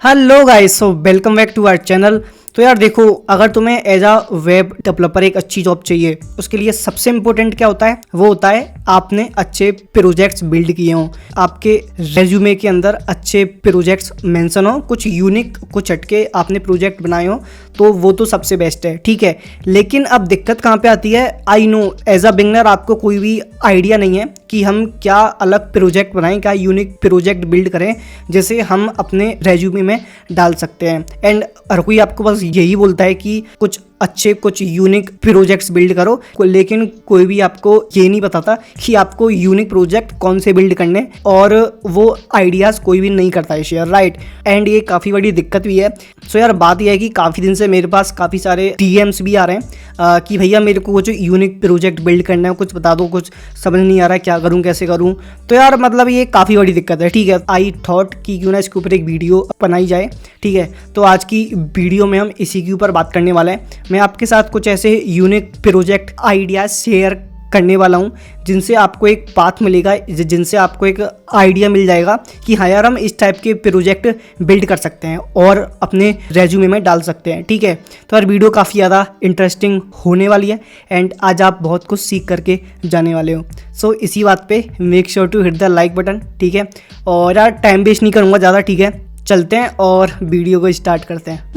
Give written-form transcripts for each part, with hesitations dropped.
Hello guys, so welcome back to our channel. तो यार देखो, अगर तुम्हें एज अ वेब डेवलपर एक अच्छी जॉब चाहिए, उसके लिए सबसे इंपॉर्टेंट क्या होता है? वो होता है आपने अच्छे प्रोजेक्ट्स बिल्ड किए हों, आपके रेज्यूमे के अंदर अच्छे प्रोजेक्ट्स मेंशन हो, कुछ यूनिक कुछ हटके आपने प्रोजेक्ट बनाए हो, तो वो तो सबसे बेस्ट है, ठीक है। लेकिन अब दिक्कत कहाँ पे आती है? I know as a beginner आपको कोई भी आइडिया नहीं है कि हम क्या अलग प्रोजेक्ट बनाएं, क्या यूनिक प्रोजेक्ट बिल्ड करें जैसे हम अपने रेज्यूमे में डाल सकते हैं। एंड हर कोई आपको बस यही बोलता है कि कुछ अच्छे कुछ यूनिक प्रोजेक्ट्स बिल्ड करो, लेकिन कोई भी आपको ये नहीं बताता कि आपको यूनिक प्रोजेक्ट कौन से बिल्ड करने, और वो आइडियाज़ कोई भी नहीं करता है शेयर, राइट। एंड ये काफ़ी बड़ी दिक्कत भी है। सो यार बात यह है कि काफ़ी दिन से मेरे पास काफ़ी सारे DMs भी आ रहे हैं कि भैया मेरे को कुछ यूनिक प्रोजेक्ट बिल्ड करना है, कुछ बता दो, कुछ समझ नहीं आ रहा है क्या करूँ कैसे करूँ। तो यार मतलब ये काफ़ी बड़ी दिक्कत है, ठीक है। आई थॉट कि क्यों ना इसके ऊपर एक वीडियो बनाई जाए, ठीक है। तो आज की वीडियो में हम इसी के ऊपर बात करने वाले हैं। मैं आपके साथ कुछ ऐसे यूनिक प्रोजेक्ट आइडियाज शेयर करने वाला हूं जिनसे आपको एक पाथ मिलेगा, जिनसे आपको एक आइडिया मिल जाएगा कि हाँ यार हम इस टाइप के प्रोजेक्ट बिल्ड कर सकते हैं और अपने रेज्यूमे में डाल सकते हैं, ठीक है। तो यार वीडियो काफ़ी ज़्यादा इंटरेस्टिंग होने वाली है एंड आज आप बहुत कुछ सीख करके जाने वाले हो। सो इसी बात पे make sure to hit the like button, ठीक है। और यार टाइम वेस्ट नहीं करूँगा ज़्यादा, ठीक है। चलते हैं और वीडियो को स्टार्ट करते हैं।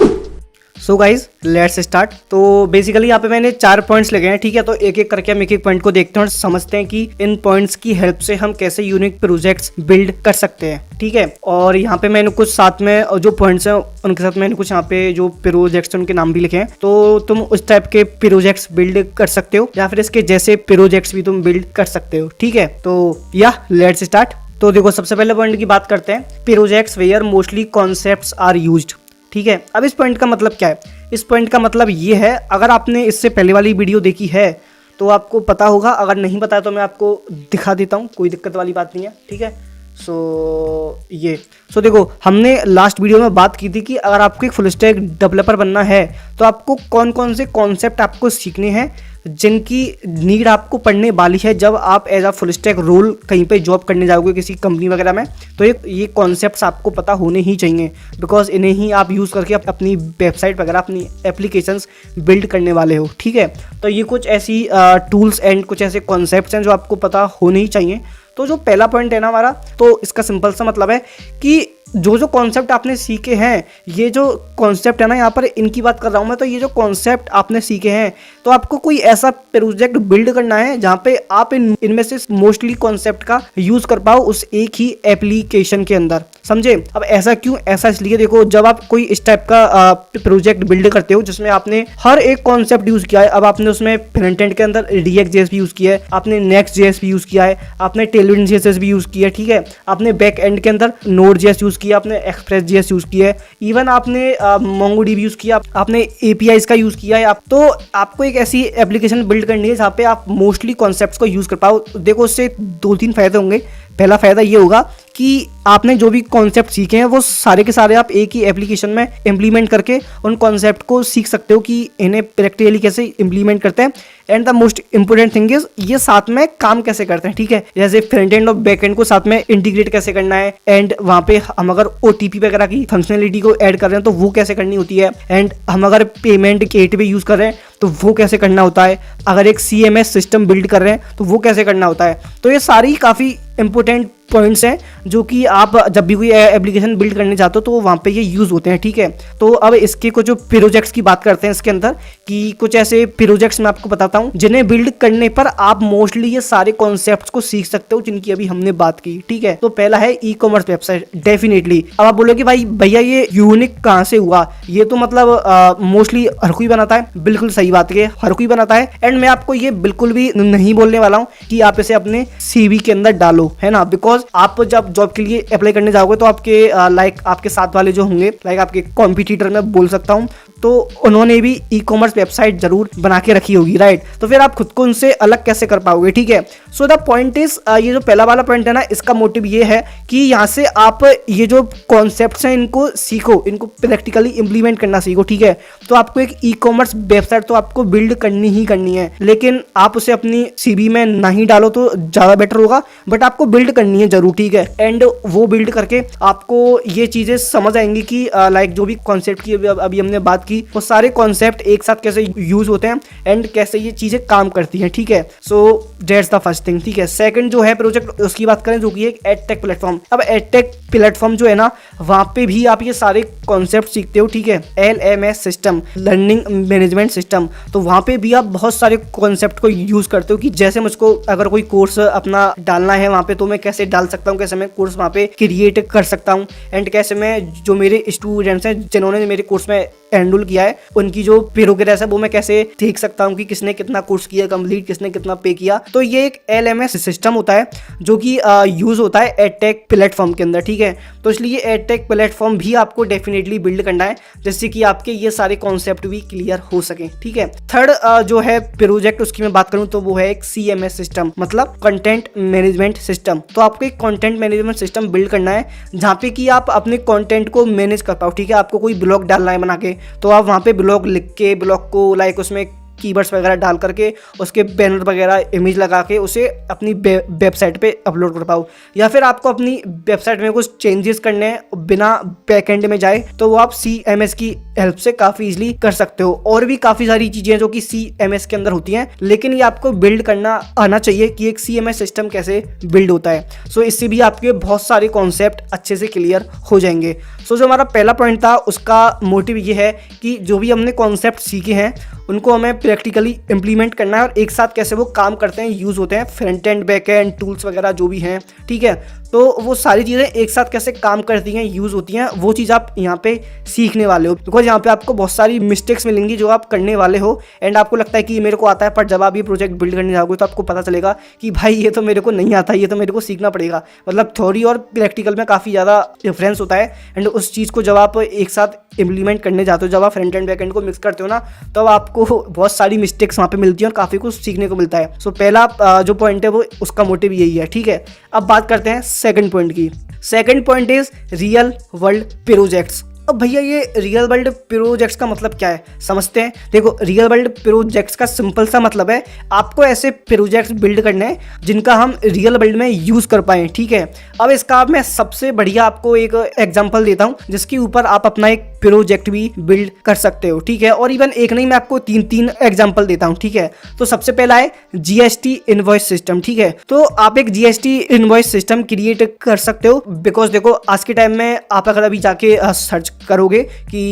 So guys let's start. तो बेसिकली यहाँ पे मैंने 4 पॉइंट्स लगे हैं, ठीक है। तो एक एक करके हम एक एक पॉइंट को देखते हैं और समझते हैं कि इन पॉइंट्स की हेल्प से हम कैसे यूनिक प्रोजेक्ट्स बिल्ड कर सकते हैं, ठीक है। और यहाँ पे मैंने कुछ साथ में जो पॉइंट्स हैं उनके साथ मैंने कुछ यहाँ पे जो प्रोजेक्ट्स उनके नाम भी लिखे हैं, तो तुम उस टाइप के प्रोजेक्ट्स बिल्ड कर सकते हो या फिर इसके जैसे प्रोजेक्ट्स भी तुम बिल्ड कर सकते हो, ठीक है। तो या लेट्स स्टार्ट। तो देखो सबसे पहले पॉइंट की बात करते हैं, projects where mostly concepts are used, ठीक है। अब इस पॉइंट का मतलब क्या है? इस पॉइंट का मतलब ये है, अगर आपने इससे पहले वाली वीडियो देखी है तो आपको पता होगा, अगर नहीं पता है तो मैं आपको दिखा देता हूँ, कोई दिक्कत वाली बात नहीं है, ठीक है। सो देखो हमने लास्ट वीडियो में बात की थी कि अगर आपको एक फुल स्टैक डेवलपर बनना है तो आपको कौन कौन से कॉन्सेप्ट आपको सीखने हैं जिनकी नीड आपको पड़ने वाली है जब आप as a full stack role कहीं पे जॉब करने जाओगे किसी कंपनी वगैरह में। तो ये कॉन्सेप्ट्स आपको पता होने ही चाहिए, बिकॉज इन्हें ही आप यूज़ करके अपनी वेबसाइट वगैरह अपनी एप्लीकेशंस बिल्ड करने वाले हो, ठीक है। तो ये कुछ ऐसी टूल्स एंड कुछ ऐसे कॉन्सेप्ट्स हैं जो आपको पता होने ही चाहिए। तो जो पहला पॉइंट है ना हमारा, तो इसका सिंपल सा मतलब है कि जो कॉन्सेप्ट आपने सीखे हैं, ये जो कॉन्सेप्ट है ना, यहाँ पर इनकी बात कर रहा हूँ मैं, तो ये जो कॉन्सेप्ट आपने सीखे हैं तो आपको कोई ऐसा प्रोजेक्ट बिल्ड करना है जहाँ पे आप इनमें से मोस्टली कॉन्सेप्ट का यूज कर पाओ उस एक ही एप्लीकेशन के अंदर, समझे। अब ऐसा क्यों? ऐसा इसलिए, देखो जब आप कोई इस टाइप का प्रोजेक्ट बिल्ड करते हो जिसमें आपने हर एक कॉन्सेप्ट यूज किया है, अब आपने उसमें फ्रंट एंड के अंदर React.js भी यूज किया है, आपने Next.js भी यूज किया है, आपने Tailwind CSS भी यूज किया है, ठीक है। आपने बैक एंड के अंदर Node.js यूज किया, आपने Express.js यूज किया है, इवन आपने MongoDB यूज किया, आपने APIs का यूज किया है। तो आपको एक ऐसी एप्लीकेशन बिल्ड करनी है जहाँ पे आप मोस्टली कॉन्सेप्ट्स को यूज कर पाओ। देखो उससे 2-3 फायदे होंगे। पहला फायदा ये होगा कि आपने जो भी कॉन्सेप्ट सीखे हैं वो सारे के सारे आप एक ही एप्लीकेशन में इम्प्लीमेंट करके उन कॉन्सेप्ट को सीख सकते हो कि इन्हें प्रैक्टिकली कैसे इम्प्लीमेंट करते हैं। And the most important thing is ये साथ में काम कैसे करते हैं, ठीक है। जैसे फ्रंट एंड और बैक एंड को साथ में इंटीग्रेट कैसे करना है, एंड वहाँ पे हम अगर OTP वगैरह की फंक्शनलिटी को ऐड कर रहे हैं तो वो कैसे करनी होती है, एंड हम अगर पेमेंट गेटवे यूज कर रहे हैं तो वो कैसे करना होता है, अगर एक CMS सिस्टम बिल्ड कर रहे हैं तो वो कैसे करना होता है। तो ये सारी काफ़ी इंपॉर्टेंट पॉइंट्स हैं जो कि आप जब भी कोई एप्लीकेशन बिल्ड करने जाते हो तो वहाँ पे ये यूज़ होते हैं, ठीक है। तो अब इसके कुछ जो प्रोजेक्ट्स की बात करते हैं इसके अंदर, कि कुछ ऐसे प्रोजेक्ट्स मैं आपको बताता हूँ जिन्हें बिल्ड करने पर आप मोस्टली ये सारे कॉन्सेप्ट्स को सीख सकते हो जिनकी अभी हमने बात की, ठीक है। तो पहला है ई-कॉमर्स वेबसाइट, डेफिनेटली। अब आप बोलोगे भाई भैया ये यूनिक कहाँ से हुआ? ये तो मतलब मोस्टली हर कोई बनाता है, बिल्कुल सही बात है, हर कोई बनाता है। एंड मैं आपको ये बिल्कुल भी नहीं बोलने वाला हूँ कि आप इसे अपने CV के अंदर डालो, है ना, बिकॉज आप जब जॉब के लिए अप्लाई करने जाओगे तो आपके लाइक आपके साथ वाले जो होंगे, लाइक आपके कॉम्पिटिटर में बोल सकता हूँ, तो उन्होंने भी ई कॉमर्स वेबसाइट जरूर बना के रखी होगी, राइट। तो फिर आप खुद को उनसे अलग कैसे कर पाओगे, ठीक है। सो द पॉइंट इज, ये जो पहला वाला पॉइंट है ना, इसका मोटिव ये है कि यहाँ से आप ये जो कॉन्सेप्ट्स हैं इनको सीखो, इनको प्रैक्टिकली इंप्लीमेंट करना सीखो, ठीक है। तो आपको एक ई कॉमर्स वेबसाइट तो आपको बिल्ड करनी ही करनी है, लेकिन आप उसे अपनी सीवी में नहीं डालो तो ज़्यादा बेटर होगा, बट आपको बिल्ड करनी है जरूर, ठीक है। एंड वो बिल्ड करके आपको ये चीज़ें समझ आएंगी कि लाइक जो भी कॉन्सेप्ट की अभी हमने बात की, वो सारे कॉन्सेप्ट एक साथ कैसे यूज होते हैं एंड कैसे ये चीज़ें काम करती हैं, ठीक है। So that's the first thing, ठीक है। सेकंड जो है प्रोजेक्ट, उसकी बात करें जो कि एक एडटेक प्लेटफॉर्म। अब एडटेक प्लेटफॉर्म जो है ना, वहाँ पे भी आप ये सारे कॉन्सेप्ट सीखते हो, ठीक है। LMS system, learning management system, तो वहाँ पे भी आप बहुत सारे कॉन्सेप्ट को यूज़ करते हो कि जैसे मुझको अगर कोई कोर्स अपना डालना है वहाँ पे, तो मैं कैसे डाल सकता हूँ, कैसे मैं कोर्स वहाँ पे क्रिएट कर सकता हूँ, एंड कैसे मैं जो मेरे स्टूडेंट्स हैं जिन्होंने मेरे कोर्स में एनरोल किया है, उनकी जो प्रोग्रेस है वो मैं कैसे देख सकता हूँ कि किसने कितना कोर्स किया कंप्लीट, किसने कितना पे किया। तो ये एक LMS सिस्टम होता है जो कि यूज़ होता है एडटेक प्लेटफॉर्म के अंदर, ठीक है। तो इसलिए एडटेक प्लेटफॉर्म भी आपको डेफिनेटली बिल्ड करना है, जिससे कि आपके ये सारे कॉन्सेप्ट भी क्लियर हो सके, ठीक है। थर्ड जो है प्रोजेक्ट, उसकी मैं बात करूँ तो वो है एक CMS सिस्टम, मतलब कंटेंट मैनेजमेंट सिस्टम। तो आपको एक कंटेंट मैनेजमेंट सिस्टम बिल्ड करना है जहाँ पे कि आप अपने कंटेंट को मैनेज कर पाओ, ठीक है। आपको कोई ब्लॉग डालना है बना के, तो आप वहाँ पे ब्लॉग लिख के ब्लॉग को लाइक उसमें कीवर्ड्स वगैरह डाल करके उसके बैनर वगैरह इमेज लगा के उसे अपनी वेबसाइट पे अपलोड कर पाओ। या फिर आपको अपनी वेबसाइट में कुछ चेंजेस करने हैं बिना बैकएंड में जाए, तो वो आप CMS की हेल्प से काफ़ी इजीली कर सकते हो। और भी काफ़ी सारी चीज़ें जो कि CMS के अंदर होती हैं, लेकिन ये आपको बिल्ड करना आना चाहिए कि एक CMS सिस्टम कैसे बिल्ड होता है। सो इससे भी आपके बहुत सारे कॉन्सेप्ट अच्छे से क्लियर हो जाएंगे। सो जो हमारा पहला पॉइंट था उसका मोटिव ये है कि जो भी हमने कॉन्सेप्ट सीखे हैं उनको हमें प्रैक्टिकली इंप्लीमेंट करना है और एक साथ कैसे वो काम करते हैं, यूज़ होते हैं, front end back and tools वगैरह जो भी हैं, ठीक है। तो वो सारी चीज़ें एक साथ कैसे काम करती हैं, यूज़ होती हैं, वो चीज़ आप यहाँ पे सीखने वाले हो। बिकॉज यहाँ पे आपको बहुत सारी मिस्टेक्स मिलेंगी जो आप करने वाले हो एंड आपको लगता है कि मेरे को आता है, पर जब आप ये प्रोजेक्ट बिल्ड करने जाओगे तो आपको पता चलेगा कि भाई ये तो मेरे को नहीं आता, ये तो मेरे को सीखना पड़ेगा। मतलब थ्योरी और प्रैक्टिकल में काफ़ी ज़्यादा डिफरेंस होता है एंड उस चीज़ को जब आप एक साथ इम्प्लीमेंट करने जाते हो, जब आप फ्रंट एंड बैक एंड को मिक्स करते हो ना, तब तो आपको बहुत सारी मिस्टेक्स वहाँ पे मिलती हैं और काफ़ी कुछ सीखने को मिलता है। सो पहला जो पॉइंट है वो उसका मोटिव यही है, ठीक है। अब बात करते हैं सेकंड पॉइंट की। Second point is real world projects. अब भैया ये रियल वर्ल्ड प्रोजेक्ट्स का मतलब क्या है, समझते हैं। देखो, रियल वर्ल्ड प्रोजेक्ट्स का सिंपल सा मतलब है आपको ऐसे प्रोजेक्ट्स बिल्ड करने हैं जिनका हम रियल वर्ल्ड में यूज़ कर पाएँ, ठीक है। अब इसका मैं सबसे बढ़िया आपको एक एग्जांपल देता हूँ जिसके ऊपर आप अपना एक प्रोजेक्ट भी बिल्ड कर सकते हो, ठीक है। और इवन एक नहीं, मैं आपको तीन एग्जाम्पल देता हूँ, ठीक है। तो सबसे पहला है GST इनवॉइस सिस्टम, ठीक है। तो आप एक GST इनवॉइस सिस्टम क्रिएट कर सकते हो, बिकॉज देखो आज के टाइम में आप अगर अभी जाके सर्च करोगे कि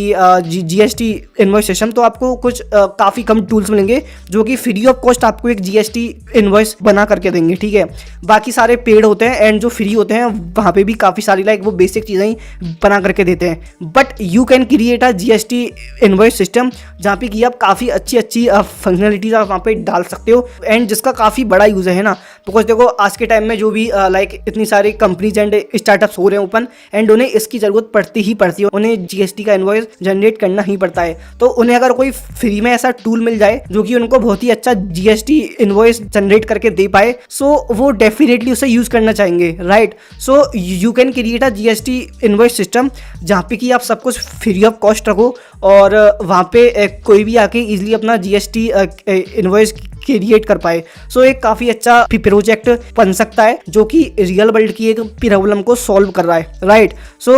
GST इनवॉइस सिस्टम, तो आपको कुछ काफ़ी कम टूल्स मिलेंगे जो कि फ्री ऑफ कॉस्ट आपको एक GST इनवॉइस बना करके देंगे, ठीक है। बाकी सारे पेड होते हैं एंड जो फ्री होते हैं वहाँ पे भी काफ़ी सारी लाइक वो बेसिक चीज़ें ही बना करके देते हैं। But you can create a GST invoice system जहाँ पे कि आप काफ़ी अच्छी फंक्शनलिटीज आप वहाँ पे डाल सकते हो एंड जिसका काफ़ी बड़ा यूज़ है ना। बिकॉज देखो आज के टाइम में जो भी लाइक इतनी सारी कंपनीज एंड स्टार्टअप्स हो रहे हैं ओपन, एंड उन्हें इसकी ज़रूरत पड़ती ही पड़ती है, उन्हें GST का इनवॉइस जनरेट करना ही पड़ता है। तो उन्हें अगर कोई फ्री में ऐसा टूल मिल जाए जो कि उनको बहुत ही अच्छा GST इनवॉइस जनरेट करके दे पाए, सो वो डेफिनेटली उसे यूज़ करना चाहेंगे, right. So you can create a GST invoice system जहाँ पे कि आप सब कुछ फ्री ऑफ कॉस्ट रखो और वहाँ पे कोई भी आके इजीली अपना GST इनवॉइस क्रिएट कर पाए। सो एक काफ़ी अच्छा प्रोजेक्ट बन सकता है जो कि रियल वर्ल्ड की एक प्रॉब्लम को सॉल्व कर रहा है, राइट। सो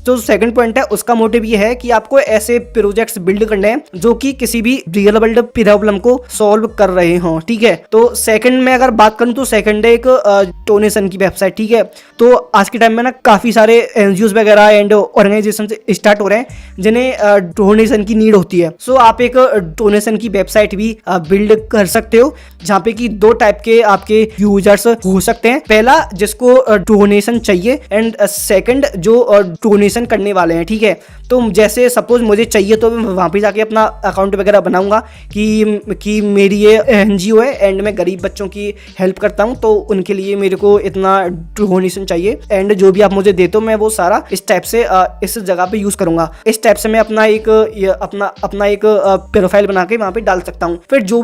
जो सेकंड पॉइंट है उसका मोटिव ये है कि आपको ऐसे प्रोजेक्ट्स बिल्ड करने हैं जो कि किसी भी रियल वर्ल्ड प्रॉब्लम को सॉल्व कर रहे हों, ठीक है। तो सेकंड में अगर बात करूं तो सेकंड है एक डोनेशन की वेबसाइट, ठीक है। तो आज के टाइम में ना काफ़ी सारे NGOs वगैरह एंड ऑर्गेनाइजेशन स्टार्ट हो रहे हैं जिन्हें डोनेशन की नीड होती है। सो आप एक डोनेशन की वेबसाइट भी बिल्ड कर सकते सकते हो, जहाँ पे कि दो टाइप के आपके यूजर्स हो सकते हैं। पहला जिसको डोनेशन चाहिए एंड सेकंड जो डोनेशन करने वाले हैं, ठीक है। तो जैसे सपोज मुझे चाहिए तो मैं वहाँ पे जाके अपना अकाउंट वगैरह बनाऊंगा कि मेरी ये NGO है एंड मैं गरीब बच्चों की हेल्प करता हूँ, तो उनके लिए मेरे को इतना डोनेशन चाहिए एंड जो भी आप मुझे देते हो मैं वो सारा इस टाइप से इस जगह पे यूज करूंगा। इस टाइप से मैं अपना एक प्रोफाइल बना के वहाँ पे डाल सकता हूँ। फिर जो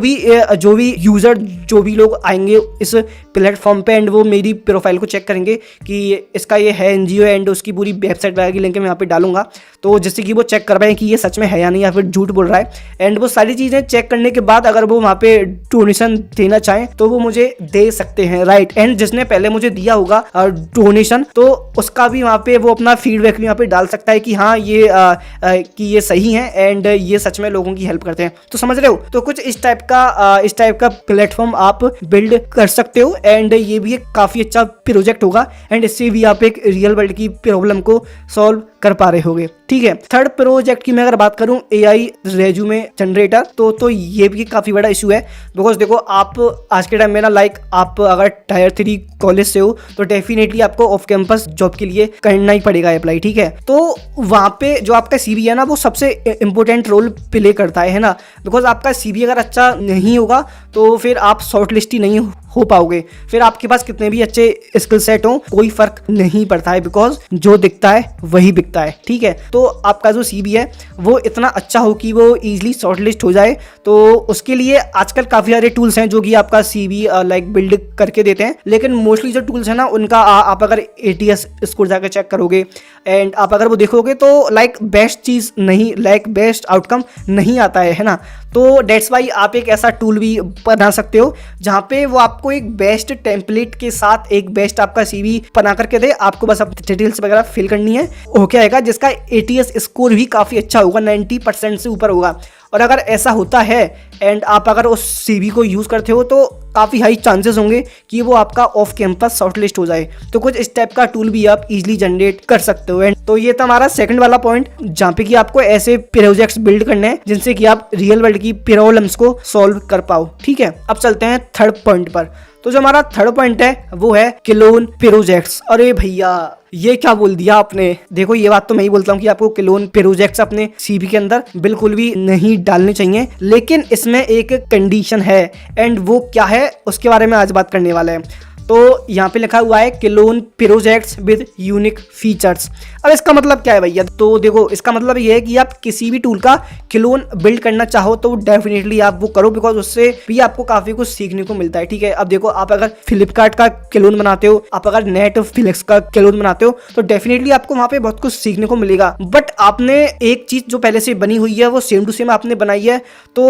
भी यूजर जो भी लोग आएंगे इस प्लेटफॉर्म पे एंड वो मेरी प्रोफाइल को चेक करेंगे कि इसका ये है NGO एंड उसकी पूरी वेबसाइट वगैरह की लिंक मैं यहाँ पे डालूंगा, तो जिससे कि वो चेक कर पाए कि ये सच में है या नहीं या फिर झूठ बोल रहा है। एंड वो सारी चीज़ें चेक करने के बाद अगर वो वहाँ पे डोनेशन देना चाहें तो वो मुझे दे सकते हैं, राइट। एंड जिसने पहले मुझे दिया होगा डोनेशन तो उसका भी वहाँ पे वो अपना फीडबैक भी यहाँ पे डाल सकता है कि हाँ कि ये सही है एंड ये सच में लोगों की हेल्प करते हैं। तो समझ रहे हो, तो कुछ इस टाइप का प्लेटफॉर्म आप बिल्ड कर सकते हो एंड ये भी एक काफ़ी अच्छा प्रोजेक्ट होगा एंड इससे भी आप एक रियल वर्ल्ड की प्रॉब्लम को सॉल्व कर पा रहे होगे, ठीक है। थर्ड प्रोजेक्ट की मैं अगर बात करूं AI रेज्यूमे जनरेटर, तो ये भी काफ़ी बड़ा इशू है। बिकॉज देखो आप आज के टाइम में ना आप अगर टायर 3 कॉलेज से हो तो डेफिनेटली आपको ऑफ कैंपस जॉब के लिए करना ही पड़ेगा अप्लाई, ठीक है। तो वहाँ पे जो आपका CV है ना वो सबसे इंपॉर्टेंट रोल प्ले करता है ना। बिकॉज आपका CV अगर अच्छा नहीं होगा तो फिर आप शॉर्ट लिस्ट ही नहीं हो पाओगे, फिर आपके पास कितने भी अच्छे स्किल सेट हो कोई फर्क नहीं पड़ता है, बिकॉज जो दिखता है वही बिकता है, ठीक है। तो आपका जो CV है वो इतना अच्छा हो कि वो इजीली शॉर्टलिस्ट हो जाए, तो उसके लिए आजकल काफ़ी सारे टूल्स हैं जो कि आपका CV बिल्ड करके देते हैं। लेकिन मोस्टली जो टूल्स हैं ना उनका आप अगर ATS स्कोर जाकर चेक करोगे एंड आप अगर वो देखोगे तो बेस्ट चीज़ नहीं, बेस्ट आउटकम नहीं आता है ना। तो डेट्स वाई आप एक ऐसा टूल भी बना सकते हो जहाँ पे वो आपको एक बेस्ट टेम्पलेट के साथ एक बेस्ट आपका CV बना करके दे। आपको बस अपनी डिटेल्स वगैरह फिल करनी है, ओके आएगा, जिसका ATS स्कोर भी काफ़ी अच्छा होगा, 90% से ऊपर होगा। और अगर ऐसा होता है एंड आप अगर उस CV को यूज़ करते हो तो काफ़ी हाई चांसेस होंगे कि वो आपका ऑफ कैंपस शॉर्टलिस्ट हो जाए। तो कुछ इस टाइप का टूल भी आप इजीली जनरेट कर सकते हो। एंड तो ये था हमारा सेकंड वाला पॉइंट जहाँ पे कि आपको ऐसे प्रोजेक्ट्स बिल्ड करने हैं जिनसे कि आप रियल वर्ल्ड की प्रॉब्लम्स को सॉल्व कर पाओ, ठीक है। अब चलते हैं थर्ड पॉइंट पर। तो जो हमारा थर्ड पॉइंट है वो है क्लोन प्रोजेक्ट्स। अरे भैया ये क्या बोल दिया आपने। देखो ये बात तो मैं ही बोलता हूँ कि आपको क्लोन प्रोजेक्ट्स अपने CV के अंदर बिल्कुल भी नहीं डालने चाहिए, लेकिन इसमें एक कंडीशन है एंड वो क्या है उसके बारे में आज बात करने वाले हैं। तो यहाँ पे लिखा हुआ है clone projects with unique features. अब इसका मतलब क्या है भैया। तो देखो इसका मतलब ये है कि आप किसी भी टूल का क्लोन बिल्ड करना चाहो तो डेफिनेटली आप वो करो, बिकॉज उससे भी आपको काफी कुछ सीखने को मिलता है, ठीक है। अब देखो आप अगर फ्लिपकार्ट का क्लोन बनाते हो, आप अगर नेटफ्लिक्स का क्लोन बनाते हो तो डेफिनेटली आपको वहाँ पे बहुत कुछ सीखने को मिलेगा। बट आपने एक चीज जो पहले से बनी हुई है वो सेम टू सेम आपने बनाई है तो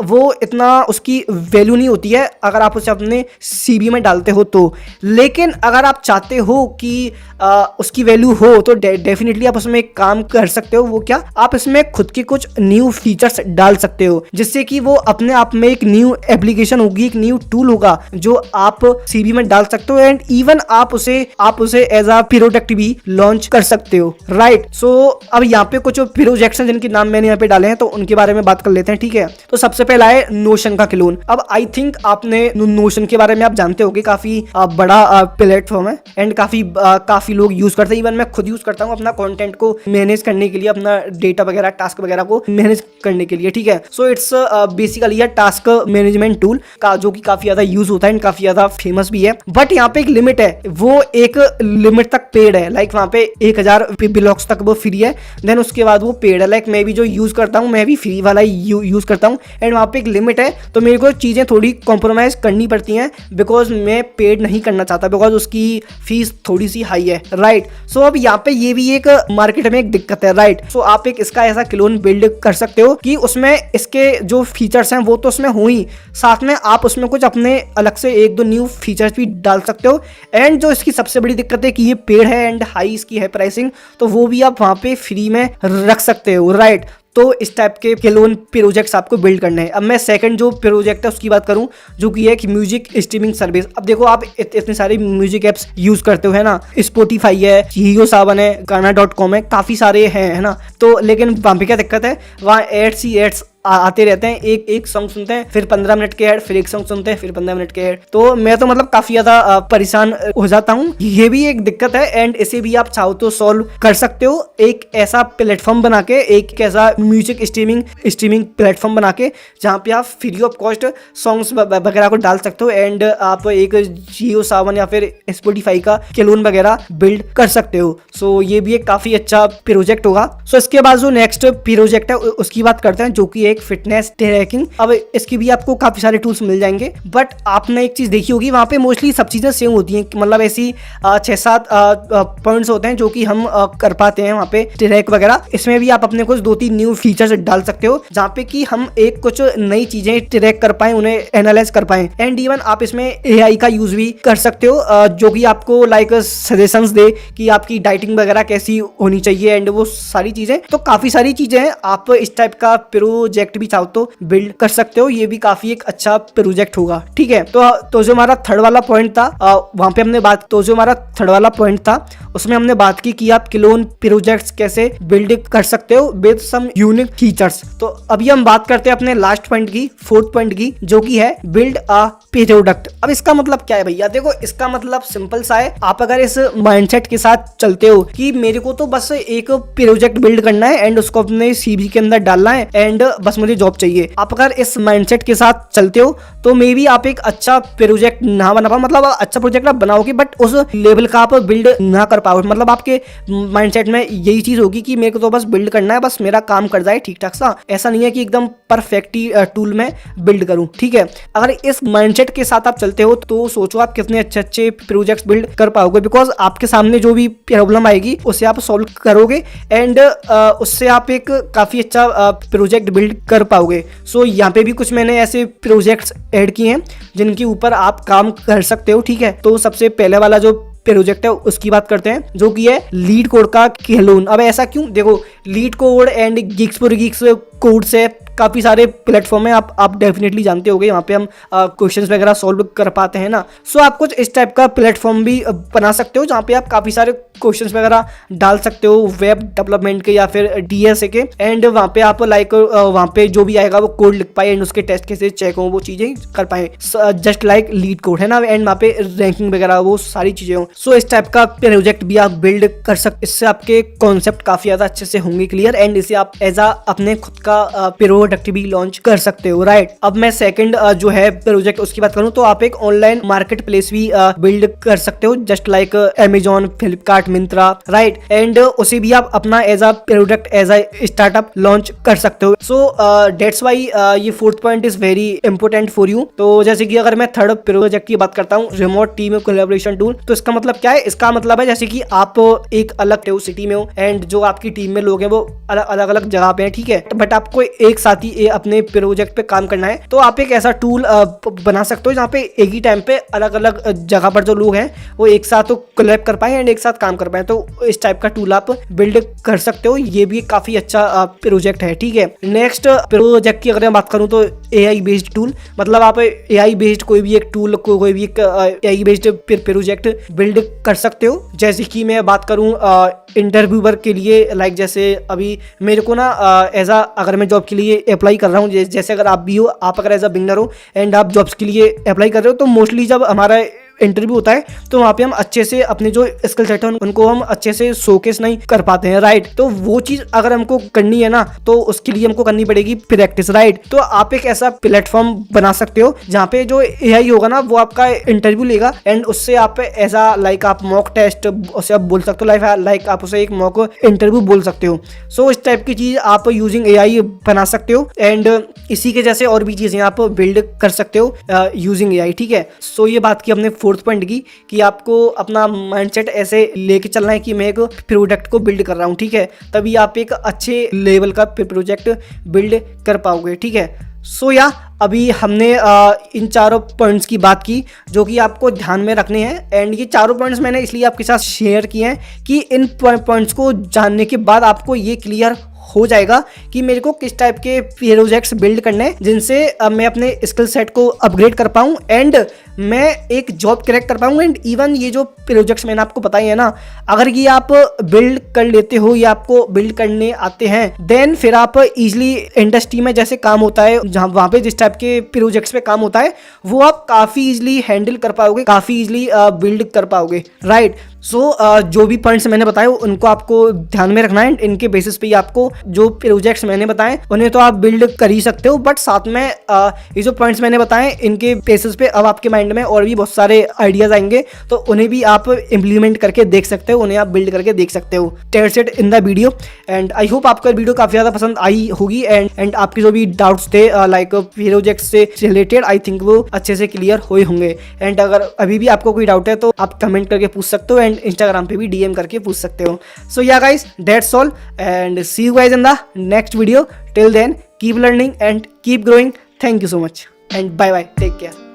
वो इतना उसकी वैल्यू नहीं होती है अगर आप उसे अपने CV में डालते हो तो। लेकिन अगर आप चाहते हो कि उसकी वैल्यू हो तो डेफिनेटली आप उसमें एक काम कर सकते हो। वो क्या, आप इसमें खुद के कुछ न्यू फीचर्स डाल सकते हो जिससे कि वो अपने आप में एक न्यू एप्लीकेशन होगी, एक न्यू टूल होगा जो आप CV में डाल सकते हो एंड इवन आप उसे एज अ प्रोडक्ट भी लॉन्च कर सकते हो, राइट। सो अब यहाँ पे कुछ प्रोजेक्ट्स हैं जिनके नाम मैंने यहाँ पे डाले हैं तो उनके बारे में बात कर लेते हैं, ठीक है। तो सबसे पहला है नोशन का क्लोन। अब आई थिंक आपने नोशन के बारे में आप जानते होगे, काफी बड़ा प्लेटफॉर्म है एंड काफी लोग यूज करते हैं। इवन मैं खुद यूज करता हूँ अपना कंटेंट को मैनेज करने के लिए, अपना डेटा वगैरह टास्क वगैरह को मैनेज करने के लिए, ठीक है। So it's basically task management tool का जो कि काफी ज्यादा यूज होता है एंड काफी ज्यादा फेमस भी है। बट यहाँ पे एक लिमिट है, वो एक लिमिट तक पेड है। वहाँ पे 1000 ब्लॉक्स तक वो फ्री है, देन उसके बाद वो पेड है। मैं भी जो यूज करता हूँ मैं भी फ्री वाला यूज करता हूँ एंड वहाँ पे एक लिमिट है, तो मेरे को चीजें थोड़ी कॉम्प्रोमाइज करनी पड़ती हैं बिकॉज मैं पेड नहीं करना चाहता, बिकॉज उसकी फीस थोड़ी सी हाई है, राइट। सो अब यहाँ पे ये भी एक मार्केट में एक दिक्कत है, राइट। सो आप एक इसका ऐसा क्लोन बिल्ड कर सकते हो कि उसमें इसके जो फीचर्स हैं वो तो उसमें हो ही, साथ में आप उसमें कुछ अपने अलग से 1-2 न्यू फीचर्स भी डाल सकते हो। एंड जो इसकी सबसे बड़ी दिक्कत है कि ये पेड है एंड हाई इसकी है प्राइसिंग, तो वो भी आप वहाँ पे फ्री में रख सकते हो, राइट। तो इस टाइप के क्लोन प्रोजेक्ट्स आपको बिल्ड करने हैं। अब मैं सेकंड जो प्रोजेक्ट है उसकी बात करूं जो कि है कि म्यूजिक स्ट्रीमिंग सर्विस। अब देखो आप इतने सारे म्यूजिक एप्स यूज करते हो, है ना। स्पॉटिफाई है, जियो सावन है, गाना.com है, काफी सारे हैं, है ना। तो लेकिन वहाँ पे क्या दिक्कत है, वहाँ एड्स ही एड्स आते रहते हैं। एक सॉन्ग सुनते हैं, फिर 15 मिनट के ऐड, फिर एक सॉन्ग सुनते हैं, फिर 15 मिनट के ऐड। तो मैं तो मतलब काफी ज्यादा परेशान हो जाता हूँ। ये भी एक दिक्कत है एंड इसे भी आप चाहो तो सॉल्व कर सकते हो, एक ऐसा प्लेटफॉर्म बना के, एक ऐसा म्यूजिक स्ट्रीमिंग प्लेटफॉर्म बना के जहाँ पे आप फ्री ऑफ कॉस्ट सॉन्ग्स वगैरह को डाल सकते हो एंड आप एक जियो सावन या फिर स्पॉटिफाई का क्लोन वगैरह बिल्ड कर सकते हो। सो ये भी एक काफी अच्छा प्रोजेक्ट होगा। सो इसके बाद जो नेक्स्ट प्रोजेक्ट है उसकी बात करते हैं, जो कि एक फिटनेस ट्रैकिंग। अब इसकी भी आपको काफी सारे टूल्स मिल जाएंगे, बट आपने एक चीज देखी होगी, वहां पे मोस्टली सब चीजें सेम होती हैं, मतलब ऐसी 6-7 पॉइंट्स होते हैं जो कि हम कर पाते हैं वहां पे ट्रैक वगैरह। इसमें भी आप अपने कुछ 2-3 न्यू फीचर्स डाल सकते हो जहाँ पे कि हम एक कुछ नई चीजें ट्रैक कर पाए, उन्हें एनालाइज कर पाए एंड इवन आप इसमें AI का यूज भी कर सकते हो, जो कि आपको लाइक सजेशंस दे कि आपकी डाइटिंग वगैरह कैसी होनी चाहिए एंड वो सारी चीजें। तो काफी सारी चीजें हैं, आप इस टाइप का प्रोजेक्ट भी चाहो तो बिल्ड कर सकते हो। ये भी काफी एक अच्छा प्रोजेक्ट होगा, ठीक है। तो जो हमारा थर्ड वाला पॉइंट था वहां पे हमने बात, तो जो हमारा थर्ड वाला पॉइंट था उसमें हमने बात की कि आप क्लोन प्रोजेक्ट्स कैसे बिल्ड कर सकते हो विद सम यूनिक फीचर्स। तो अभी हम बात करते हैं अपने लास्ट पॉइंट की, फोर्थ पॉइंट की, जो कि है बिल्ड अ प्रोडक्ट। अब इसका मतलब क्या है भैया? देखो इसका मतलब सिंपल सा है, आप अगर इस माइंडसेट के साथ चलते हो कि मेरे को तो बस एक प्रोजेक्ट बिल्ड करना है एंड उसको अपने CV के अंदर डालना है एंड बस मुझे जॉब चाहिए, आप अगर इस माइंडसेट के साथ चलते हो तो मे बी आप एक अच्छा प्रोजेक्ट ना बना पाओ, मतलब अच्छा प्रोजेक्ट आप बनाओगे बट उस लेवल का आप बिल्ड ना कर पाओ। मतलब आपके माइंडसेट में यही चीज होगी कि मेरे को तो बस बिल्ड करना है, बस मेरा काम कर जाए ठीक ठाक सा, ऐसा नहीं है कि एकदम परफेक्टली टूल में बिल्ड करूं, ठीक है। अगर इस माइंडसेट के साथ आप चलते हो तो सोचो आप कितने अच्छे अच्छे प्रोजेक्ट्स बिल्ड कर पाओगे, बिकॉज आपके सामने जो भी प्रॉब्लम आएगी उसे आप सॉल्व करोगे एंड उससे आप एक काफी अच्छा प्रोजेक्ट बिल्ड कर पाओगे। सो यहाँ पे भी कुछ मैंने ऐसे प्रोजेक्ट्स ऐड किए हैं जिनके ऊपर आप काम कर सकते हो, ठीक है। तो सबसे पहले वाला जो प्रोजेक्ट है उसकी बात करते हैं, जो कि है लीड कोड का क्लोन। अब ऐसा क्यों? देखो leet code and gigs for gigs code से काफी सारे प्लेटफॉर्म है, आप डेफिनेटली जानते होंगे, वहाँ पे हम क्वेश्चंस वगैरह सॉल्व कर पाते हैं ना। सो आप कुछ इस टाइप का प्लेटफॉर्म भी बना सकते हो जहाँ पे आप काफी सारे क्वेश्चंस वगैरह डाल सकते हो वेब डेवलपमेंट के या फिर DSA के एंड वहाँ पे आप लाइक वहाँ पे जो भी आएगा वो कोड लिख पाए एंड उसके टेस्ट कैसे चेक हो वो चीजें कर पाए, जस्ट लाइक लीड कोड है ना, एंड वहाँ पे रैंकिंग वगैरह वो सारी चीजें हो। सो इस टाइप का प्रोजेक्ट भी आप बिल्ड कर सकते, इससे आपके कॉन्सेप्ट काफी ज्यादा अच्छे से होंगे क्लियर एंड इसे आप एज अपने खुद का प्रोडक्ट भी लॉन्च कर सकते हो, राइट। अब मैं सेकंड जो है प्रोजेक्ट उसकी बात करूं तो आप एक ऑनलाइन मार्केट प्लेस भी बिल्ड कर सकते हो, just like Amazon, Flipkart, Myntra, right, and उसे भी आप अपना as a product as a startup launch कर सकते हो। सो डेट्स वाई ये fourth point is very important for you. तो जैसे कि अगर मैं थर्ड प्रोजेक्ट की बात करता हूँ, रिमोट टीम कोलैबोरेशन टूल, तो इसका मतलब क्या है? इसका मतलब है जैसे कि आप एक अलग सिटी में हो एंड जो आपकी टीम में लोग हैं वो अलग अलग जगह पे हैं, ठीक है, बट आपको एक साथ ही अपने प्रोजेक्ट पे काम करना है। तो आप एक ऐसा टूल बना सकते हो जहाँ पे एक ही टाइम पे अलग अलग जगह पर जो लोग हैं वो एक साथ तो कोलैब कर पाए एंड एक साथ काम कर पाए। तो इस टाइप का टूल आप बिल्ड कर सकते हो, ये भी काफी अच्छा प्रोजेक्ट है, ठीक है। नेक्स्ट प्रोजेक्ट की अगर मैं बात करूँ तो AI बेस्ड टूल, मतलब आप AI बेस्ड कोई भी एक टूल, कोई भी एक AI बेस्ड प्रोजेक्ट बिल्ड कर सकते हो। जैसे कि मैं बात करूँ इंटरव्यूअर के लिए, लाइक जैसे अभी मेरे को ना एज अगर मैं जॉब के लिए अप्लाई कर रहा हूँ, जैसे अगर आप भी हो, आप अगर एज अ बिगनर हो एंड आप जॉब्स के लिए अप्लाई कर रहे हो, तो मोस्टली जब हमारा इंटरव्यू होता है तो वहाँ पे हम अच्छे से अपने जो स्किल सेट है उनको हम अच्छे से शोकेस नहीं कर पाते हैं, राइट। तो वो चीज अगर हमको करनी है ना तो उसके लिए हमको करनी पड़ेगी प्रैक्टिस, राइट। तो आप एक ऐसा प्लेटफॉर्म बना सकते हो जहाँ पे जो AI होगा ना वो आपका इंटरव्यू लेगा एंड उससे आप ऐसा लाइक आप मॉक टेस्ट उसे आप बोल सकते हो, लाइक आप उसे एक मॉक इंटरव्यू बोल सकते हो। सो इस टाइप की चीज आप यूजिंग AI बना सकते हो एंड इसी के जैसे और भी चीजें आप बिल्ड कर सकते हो यूजिंग AI, ठीक है। सो ये बात की हमने फोर्थ पॉइंट की कि आपको अपना माइंडसेट ऐसे लेके चलना है कि मैं एक प्रोडक्ट को बिल्ड कर रहा हूँ, ठीक है, तभी आप एक अच्छे लेवल का प्रोजेक्ट बिल्ड कर पाओगे, ठीक है। सो या अभी हमने इन चारों पॉइंट्स की बात की जो कि आपको ध्यान में रखने हैं। एंड ये चारों पॉइंट्स मैंने इसलिए आपके साथ शेयर किए हैं कि इन पॉइंट्स को जानने के बाद आपको ये क्लियर हो जाएगा कि मेरे को किस टाइप के प्रोजेक्ट्स बिल्ड करने हैं जिनसे मैं अपने स्किल सेट को अपग्रेड कर पाऊँ एंड मैं एक जॉब क्रैक कर पाऊँ। एंड इवन ये जो प्रोजेक्ट्स मैंने आपको बताए हैं ना, अगर ये आप बिल्ड कर लेते हो या आपको बिल्ड करने आते हैं देन फिर आप इजीली इंडस्ट्री में जैसे काम होता है जहाँ वहाँ पे जिस टाइप के प्रोजेक्ट्स पे काम होता है वो आप काफ़ी इजीली हैंडल कर पाओगे, काफ़ी इजीली बिल्ड कर पाओगे, राइट। सो जो भी पॉइंट्स मैंने बताए उनको आपको ध्यान में रखना है। इनके बेसिस पे ही आपको जो प्रोजेक्ट्स मैंने बताए उन्हें तो आप बिल्ड कर ही सकते हो, बट साथ में ये जो पॉइंट्स मैंने बताए इनके बेसिस पे अब आपके माइंड में और भी बहुत सारे आइडियाज आएंगे तो उन्हें भी आप इम्प्लीमेंट करके देख सकते हो, उन्हें आप बिल्ड करके देख सकते हो। That's it in the video and I hope आपको वीडियो काफ़ी ज़्यादा पसंद आई होगी एंड आपके जो भी डाउट्स थे लाइक प्रोजेक्ट से रिलेटेड आई थिंक वो अच्छे से क्लियर हुए होंगे। एंड अगर अभी भी आपको कोई डाउट है तो आप कमेंट करके पूछ सकते हो एंड इंस्टाग्राम पे भी डीएम करके पूछ सकते हो। So yeah guys that's all and see you guys in the next video. Till then, keep learning and keep growing. Thank you so much and bye bye. Take care.